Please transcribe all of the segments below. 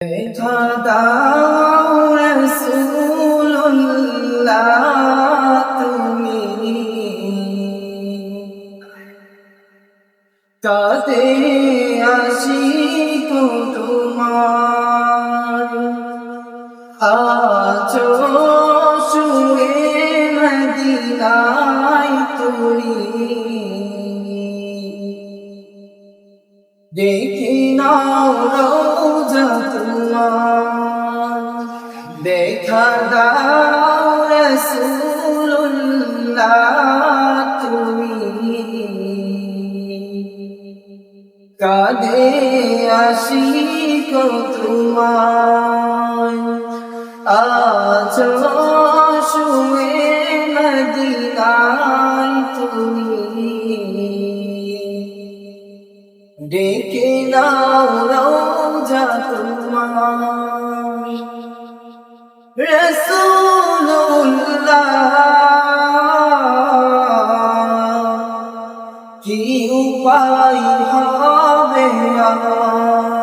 দেখা দাও রাসূলুল্লাহ তুমি কাঁদে আশিক তোমার আছো শুয়ে মদিনায় তুমি দেখি নাও রওজা তোমার দেখা দাও রাসূলুল্লাহ তুমি কাঁদে আশিক তোমার আছো শুয়ে মদিনায় তুমি ডেকে নাও রওজা তোমার রাসূলুল্লাহ কি উপায় হবে আমার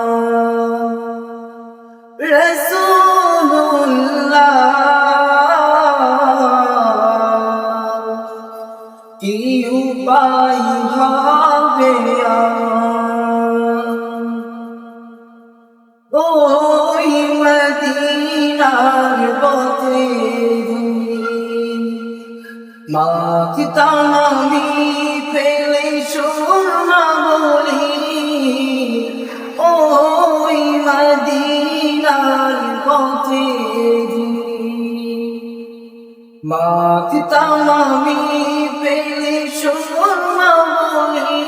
রাসূলুল্লাহ কি উপায় হবে ওই মদিনার পথে মাখিতাম আমি ফেলে সুরমা বলি ওই মদিনার পথে মাখিতাম আমি ফেলে সুরমা বলি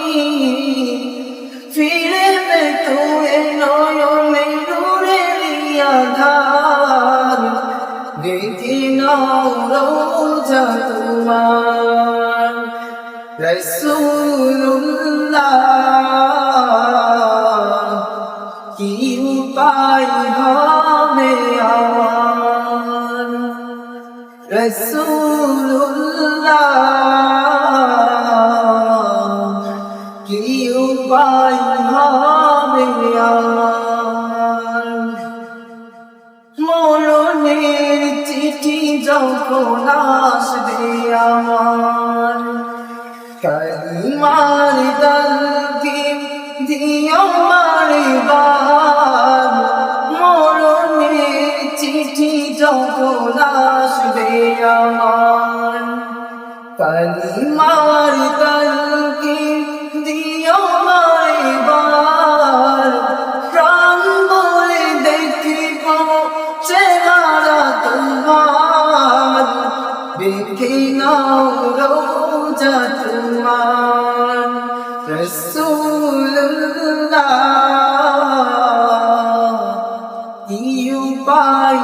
ফিরে পেতো নয়নে আধার দেখি নাও রওজা তোমার রাসূলুল্লাহ কি উপায় হবে আমার রাসূলুল্লাহ কি উপায় হবে আমার মরণের চিঠি যখন আসবে আমার কালিমার তালকিন দিও বারবার মরণের চিঠি যখন আসবে আমার কালিমার তালকিন দিও বারবার প্রাণ বলে দেখিব চেহারা তোমার দেখে নাও রওজা তোমার রাসূলুল্লাহ কি উপায়